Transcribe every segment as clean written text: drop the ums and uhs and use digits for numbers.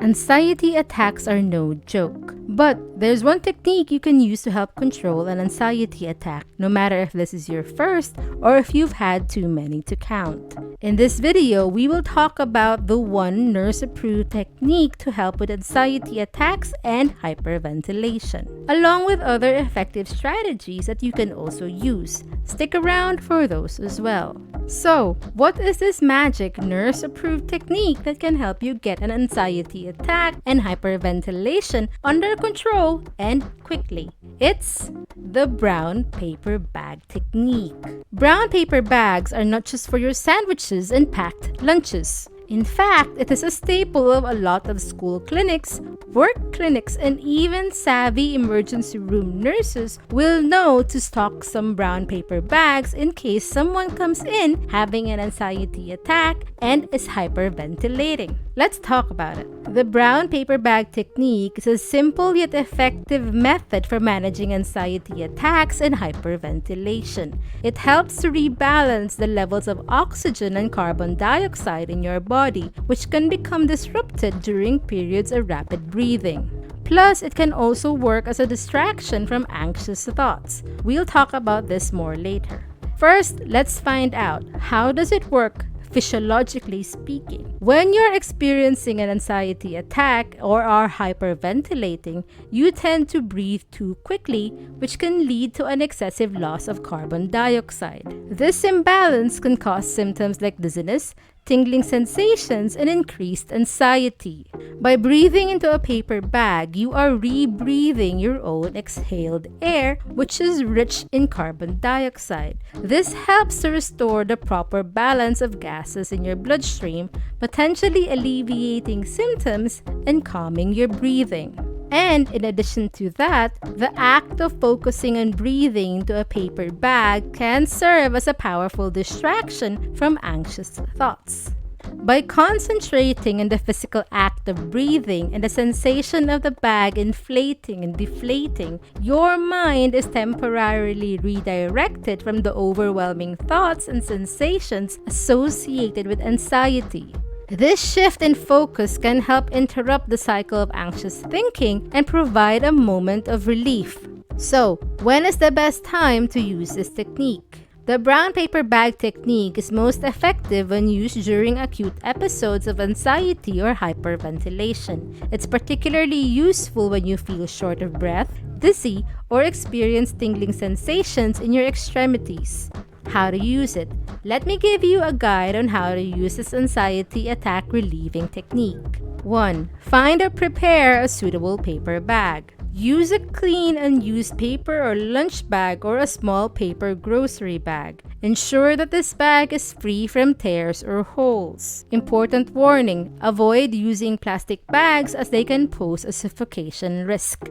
Anxiety attacks are no joke. But there's one technique you can use to help control an anxiety attack, no matter if this is your first or if you've had too many to count. In this video, we will talk about the one nurse-approved technique to help with anxiety attacks and hyperventilation, along with other effective strategies that you can also use. Stick around for those as well. So, what is this magic nurse-approved technique that can help you get an anxiety attack and hyperventilation under control and quickly? It's the brown paper bag technique. Brown paper bags are not just for your sandwiches and packed lunches. In fact, it is a staple of a lot of school clinics, work clinics, and even savvy emergency room nurses will know to stock some brown paper bags in case someone comes in having an anxiety attack and is hyperventilating. Let's talk about it. The brown paper bag technique is a simple yet effective method for managing anxiety attacks and hyperventilation. It helps to rebalance the levels of oxygen and carbon dioxide in your body, which can become disrupted during periods of rapid breathing. Plus, it can also work as a distraction from anxious thoughts. We'll talk about this more later. First, let's find out, how does it work physiologically speaking? When you're experiencing an anxiety attack or are hyperventilating, you tend to breathe too quickly, which can lead to an excessive loss of carbon dioxide. This imbalance can cause symptoms like dizziness, tingling sensations, and increased anxiety. By breathing into a paper bag, you are rebreathing your own exhaled air, which is rich in carbon dioxide. This helps to restore the proper balance of gases in your bloodstream, potentially alleviating symptoms and calming your breathing. And in addition to that, the act of focusing on breathing into a paper bag can serve as a powerful distraction from anxious thoughts. By concentrating on the physical act of breathing and the sensation of the bag inflating and deflating, your mind is temporarily redirected from the overwhelming thoughts and sensations associated with anxiety. This shift in focus can help interrupt the cycle of anxious thinking and provide a moment of relief. So, when is the best time to use this technique? The brown paper bag technique is most effective when used during acute episodes of anxiety or hyperventilation. It's particularly useful when you feel short of breath, dizzy, or experience tingling sensations in your extremities. How to use it? Let me give you a guide on how to use this anxiety attack relieving technique. 1. Find or prepare a suitable paper bag. Use a clean, unused paper or lunch bag or a small paper grocery bag. Ensure that this bag is free from tears or holes. Important warning: avoid using plastic bags as they can pose a suffocation risk.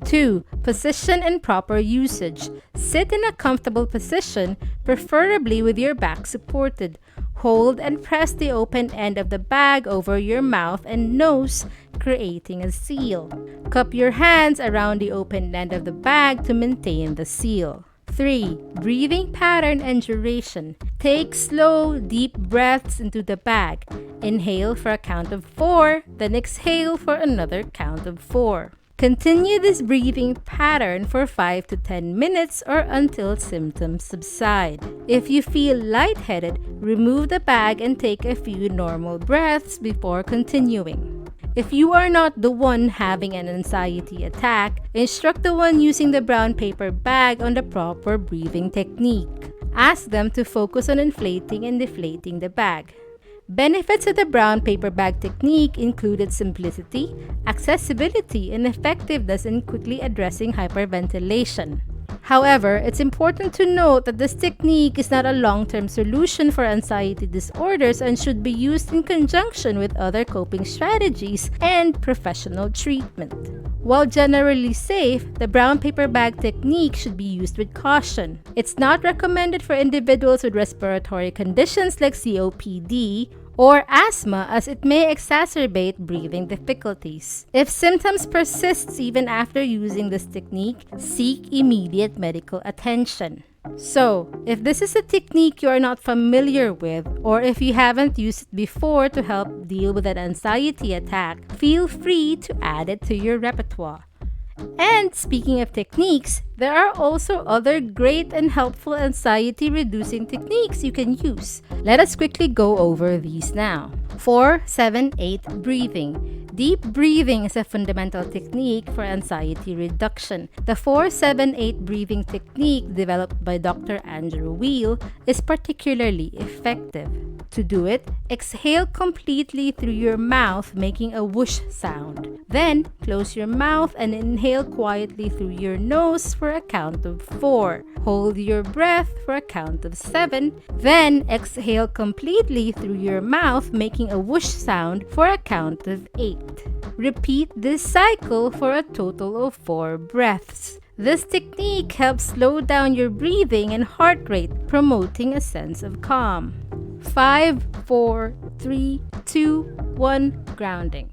2. Position and proper usage. Sit in a comfortable position, preferably with your back supported. Hold and press the open end of the bag over your mouth and nose, creating a seal. Cup your hands around the open end of the bag to maintain the seal. 3. Breathing pattern and duration. Take slow, deep breaths into the bag. Inhale for a count of 4, then exhale for another count of 4. Continue this breathing pattern for 5 to 10 minutes or until symptoms subside. If you feel lightheaded, remove the bag and take a few normal breaths before continuing. If you are not the one having an anxiety attack, instruct the one using the brown paper bag on the proper breathing technique. Ask them to focus on inflating and deflating the bag. Benefits of the brown paper bag technique included simplicity, accessibility, and effectiveness in quickly addressing hyperventilation. However, it's important to note that this technique is not a long-term solution for anxiety disorders and should be used in conjunction with other coping strategies and professional treatment. While generally safe, the brown paper bag technique should be used with caution. It's not recommended for individuals with respiratory conditions like COPD or asthma, as it may exacerbate breathing difficulties. If symptoms persist even after using this technique, seek immediate medical attention. So, if this is a technique you are not familiar with, or if you haven't used it before to help deal with an anxiety attack, feel free to add it to your repertoire. And speaking of techniques, there are also other great and helpful anxiety reducing techniques you can use. Let us quickly go over these now. 4-7-8 breathing. Deep breathing is a fundamental technique for anxiety reduction. The 4-7-8 breathing technique developed by Dr. Andrew Weil is particularly effective. To do it, exhale completely through your mouth, making a whoosh sound. Then, close your mouth and inhale quietly through your nose for a count of 4. Hold your breath for a count of 7. Then, exhale completely through your mouth, making a whoosh sound for a count of 8. Repeat this cycle for a total of 4 breaths. This technique helps slow down your breathing and heart rate, promoting a sense of calm. 5, 4, 3, 2, 1 grounding.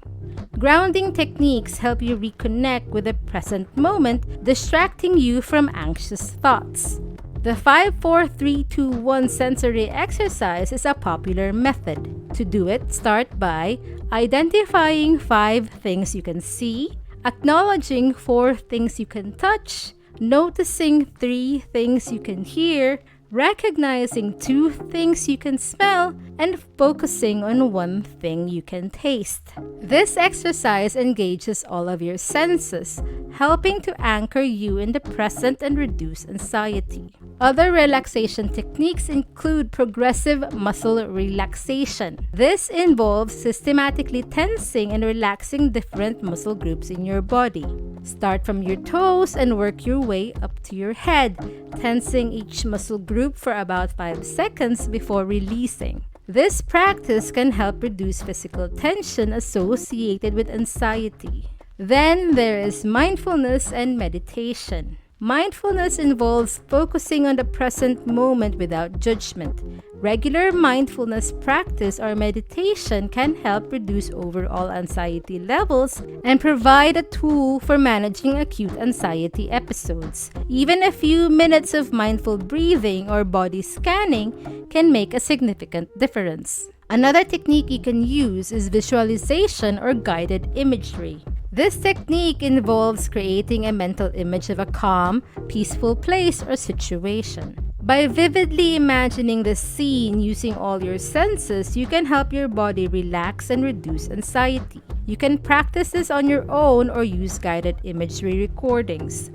Grounding techniques help you reconnect with the present moment, distracting you from anxious thoughts. The 5-4-3-2-1 sensory exercise is a popular method. To do it, start by identifying 5 things you can see, acknowledging 4 things you can touch, noticing 3 things you can hear, recognizing 2 things you can smell, and focusing on 1 thing you can taste. This exercise engages all of your senses, helping to anchor you in the present and reduce anxiety. Other relaxation techniques include progressive muscle relaxation. This involves systematically tensing and relaxing different muscle groups in your body. Start from your toes and work your way up to your head, tensing each muscle group for about 5 seconds before releasing. This practice can help reduce physical tension associated with anxiety. Then there is mindfulness and meditation. Mindfulness involves focusing on the present moment without judgment. Regular mindfulness practice or meditation can help reduce overall anxiety levels and provide a tool for managing acute anxiety episodes. Even a few minutes of mindful breathing or body scanning can make a significant difference. Another technique you can use is visualization or guided imagery. This technique involves creating a mental image of a calm, peaceful place or situation. By vividly imagining the scene using all your senses, you can help your body relax and reduce anxiety. You can practice this on your own or use guided imagery recordings.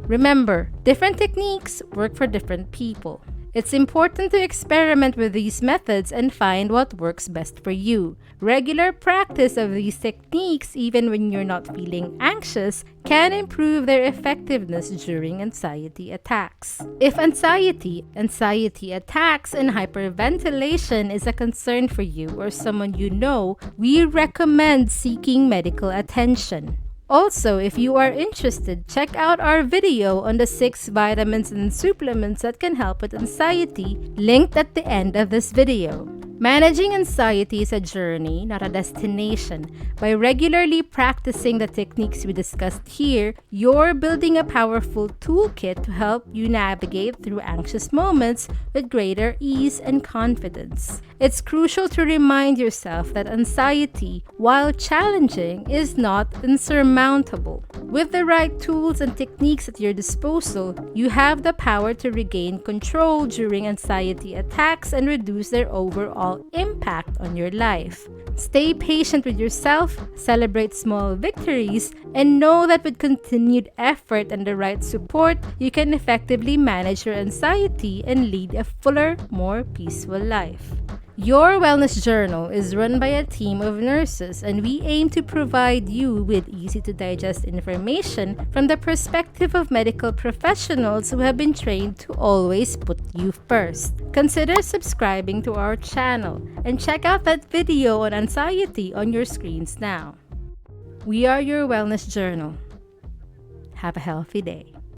Remember, different techniques work for different people. It's important to experiment with these methods and find what works best for you. Regular practice of these techniques, even when you're not feeling anxious, can improve their effectiveness during anxiety attacks. If anxiety attacks, and hyperventilation is a concern for you or someone you know, we recommend seeking medical attention. Also, if you are interested, check out our video on the 6 vitamins and supplements that can help with anxiety, linked at the end of this video. Managing anxiety is a journey, not a destination. By regularly practicing the techniques we discussed here, you're building a powerful toolkit to help you navigate through anxious moments with greater ease and confidence. It's crucial to remind yourself that anxiety, while challenging, is not insurmountable. With the right tools and techniques at your disposal, you have the power to regain control during anxiety attacks and reduce their overall impact on your life. Stay patient with yourself, celebrate small victories, and know that with continued effort and the right support, you can effectively manage your anxiety and lead a fuller, more peaceful life. Your Wellness Journal is run by a team of nurses, and we aim to provide you with easy-to-digest information from the perspective of medical professionals who have been trained to always put you first. Consider subscribing to our channel and check out that video on anxiety on your screens now. We are your Wellness Journal. Have a healthy day.